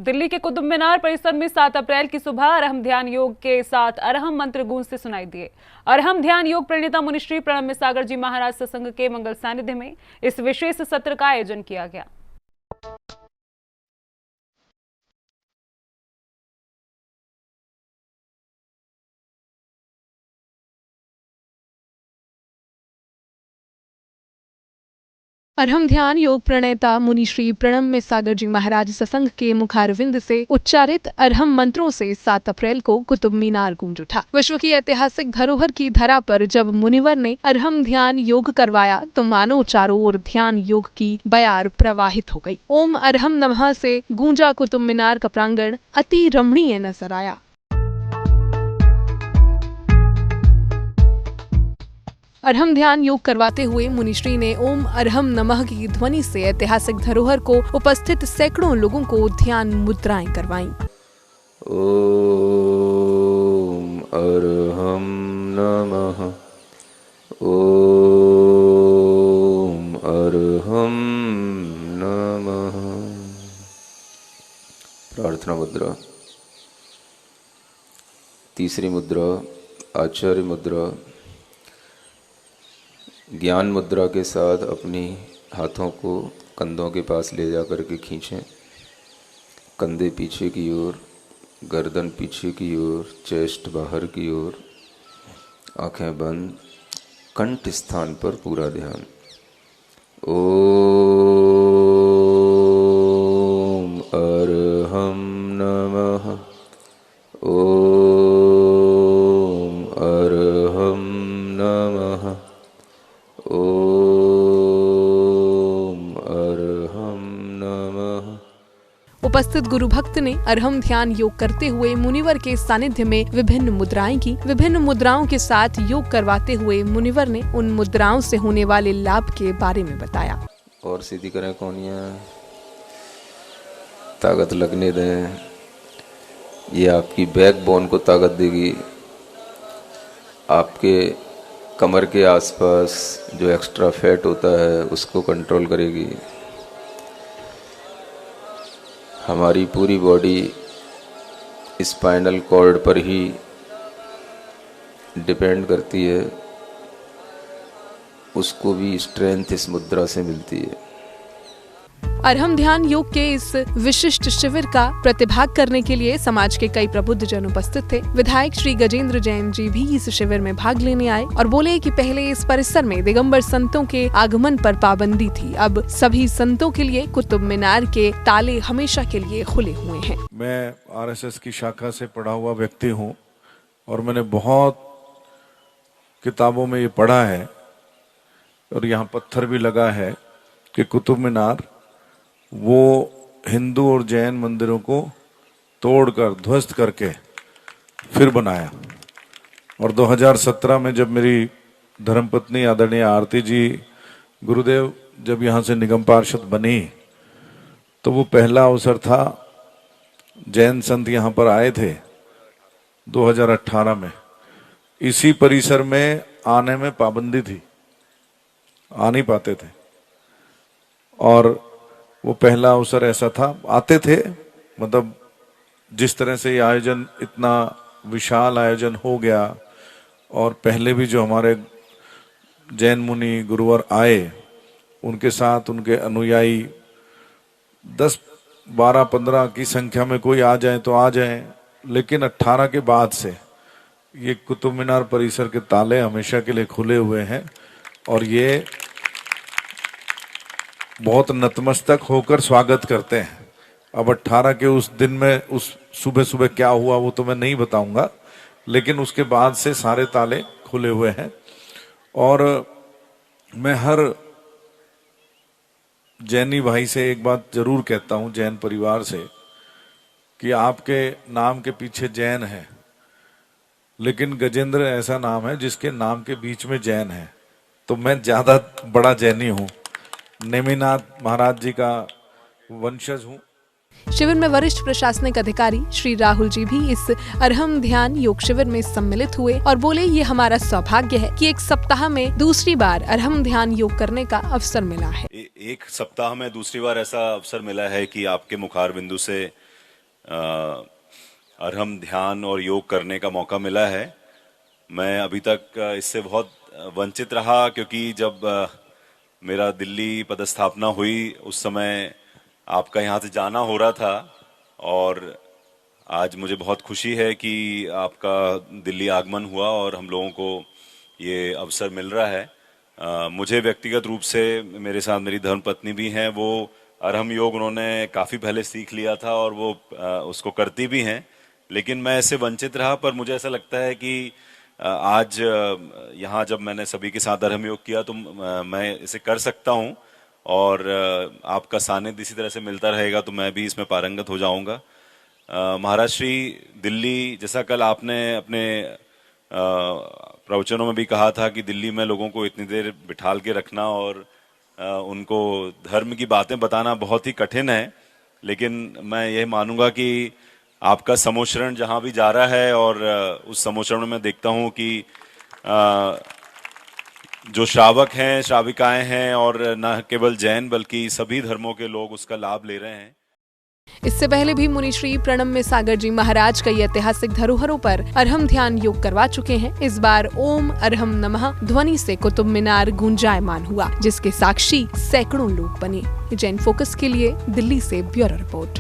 दिल्ली के कुतुब मीनार परिसर में 7 अप्रैल की सुबह अरहम ध्यान योग के साथ अरहम मंत्र गूंज से सुनाई दिए। अरहम ध्यान योग प्रणेता मुनिश्री प्रणम्य सागर जी महाराज सत्संग के मंगल सानिध्य में इस विशेष सत्र का आयोजन किया गया। अरहम ध्यान योग प्रणेता मुनि श्री प्रणम्य सागर जी महाराज सत्संग के मुखारविंद से उच्चारित अरहम मंत्रों से 7 अप्रैल को कुतुब मीनार गूंज उठा। विश्व की ऐतिहासिक धरोहर की धरा पर जब मुनिवर ने अरहम ध्यान योग करवाया तो मानो चारों ओर ध्यान योग की बयार प्रवाहित हो गई। ओम अरहम नमः से गूंजा कुतुब मीनार का प्रांगण अति रमणीय नजर आया। अरहम ध्यान योग करवाते हुए मुनिश्री ने ओम अरहम नमः की ध्वनि से ऐतिहासिक धरोहर को उपस्थित सैकड़ों लोगों को ध्यान मुद्राएं करवाईं। ओम अरहम नमः। ओम अरहम नमः। प्रार्थना मुद्रा। तीसरी मुद्रा आचार्य मुद्रा। ज्ञान मुद्रा के साथ अपनी हाथों को कंधों के पास ले जा कर के खींचें। कंधे पीछे की ओर, गर्दन पीछे की ओर, चेस्ट बाहर की ओर, आंखें बंद, कंठ स्थान पर पूरा ध्यान। ओम अरहम नमः। ओम अरहम नमः। ओम अरहम नमः। उपस्थित गुरु भक्त ने अरहम ध्यान योग करते हुए मुनिवर के सानिध्य में विभिन्न मुद्राएं की। विभिन्न मुद्राओं के साथ योग करवाते हुए मुनिवर ने उन मुद्राओं से होने वाले लाभ के बारे में बताया। और सीधी करें कोनियां, ताकत लगने दें। ये आपकी बैकबोन को ताकत देगी। आपके कमर के आसपास जो एक्स्ट्रा फैट होता है उसको कंट्रोल करेगी। हमारी पूरी बॉडी स्पाइनल कॉर्ड पर ही डिपेंड करती है, उसको भी स्ट्रेंथ इस मुद्रा से मिलती है। अरहम ध्यान योग के इस विशिष्ट शिविर का प्रतिभाग करने के लिए समाज के कई प्रबुद्ध जन उपस्थित थे। विधायक श्री गजेंद्र जैन जी भी इस शिविर में भाग लेने आए और बोले कि पहले इस परिसर में दिगंबर संतों के आगमन पर पाबंदी थी, अब सभी संतों के लिए कुतुब मीनार के ताले हमेशा के लिए खुले हुए हैं। मैं आरएसएस की शाखा से पढ़ा हुआ व्यक्ति हूँ और मैंने बहुत किताबों में ये पढ़ा है और यहाँ पत्थर भी लगा है कि कुतुब मीनार वो हिंदू और जैन मंदिरों को तोड़कर ध्वस्त करके फिर बनाया। और 2017 में जब मेरी धर्मपत्नी आदरणीय आरती जी गुरुदेव जब यहाँ से निगम पार्षद बनी तो वो पहला अवसर था, जैन संत यहाँ पर आए थे 2018 में। इसी परिसर में आने में पाबंदी थी, आ नहीं पाते थे और वो पहला अवसर ऐसा था। आते थे, मतलब जिस तरह से ये आयोजन इतना विशाल आयोजन हो गया और पहले भी जो हमारे जैन मुनि गुरुवर आए उनके साथ उनके अनुयायी 10, 12, 15 की संख्या में कोई आ जाए तो आ जाए, लेकिन 18 के बाद से ये कुतुब मीनार परिसर के ताले हमेशा के लिए खुले हुए हैं और ये बहुत नतमस्तक होकर स्वागत करते हैं। अब 18 के उस दिन में उस सुबह सुबह क्या हुआ वो तो मैं नहीं बताऊंगा, लेकिन उसके बाद से सारे ताले खुले हुए हैं। और मैं हर जैनी भाई से एक बात जरूर कहता हूं, जैन परिवार से, कि आपके नाम के पीछे जैन है, लेकिन गजेंद्र ऐसा नाम है जिसके नाम के बीच में जैन है। तो मैं ज्यादा बड़ा जैनी हूं, नेमिनाथ महाराज जी का वंशज हूँ। शिविर में वरिष्ठ प्रशासनिक अधिकारी श्री राहुल जी भी इस अरहम ध्यान योग शिविर में सम्मिलित हुए और बोले, ये हमारा सौभाग्य है कि एक सप्ताह में दूसरी बार अरहम ध्यान योग करने का अवसर मिला है। एक सप्ताह में दूसरी बार ऐसा अवसर मिला है कि आपके मुखार बिंदु से अरहम ध्यान और योग करने का मौका मिला है। मैं अभी तक इससे बहुत वंचित रहा, क्योंकि जब मेरा दिल्ली पदस्थापना हुई उस समय आपका यहाँ से जाना हो रहा था, और आज मुझे बहुत खुशी है कि आपका दिल्ली आगमन हुआ और हम लोगों को ये अवसर मिल रहा है। मुझे व्यक्तिगत रूप से, मेरे साथ मेरी धर्मपत्नी भी हैं, वो अरहम योग उन्होंने काफ़ी पहले सीख लिया था और वो उसको करती भी हैं, लेकिन मैं इससे वंचित रहा। पर मुझे ऐसा लगता है कि आज यहाँ जब मैंने सभी के साथ अरहम योग किया तो मैं इसे कर सकता हूँ, और आपका सानिध्य इसी तरह से मिलता रहेगा तो मैं भी इसमें पारंगत हो जाऊँगा। महाराज श्री, दिल्ली, जैसा कल आपने अपने प्रवचनों में भी कहा था कि दिल्ली में लोगों को इतनी देर बिठाल के रखना और उनको धर्म की बातें बताना बहुत ही कठिन है, लेकिन मैं यह मानूंगा कि आपका समोशरण जहां भी जा रहा है, और उस समोशरण में मैं देखता हूं कि जो श्रावक हैं, श्राविकाएं हैं, और न केवल जैन बल्कि सभी धर्मों के लोग उसका लाभ ले रहे हैं। इससे पहले भी मुनि श्री प्रणब में सागर जी महाराज कई ऐतिहासिक धरोहरों पर अरहम ध्यान योग करवा चुके हैं। इस बार ओम अरहम नमः ध्वनि से कुतुब मीनार गुंजायमान हुआ, जिसके साक्षी सैकड़ों लोग बने। जैन फोकस के लिए दिल्ली से ब्यूरो रिपोर्ट।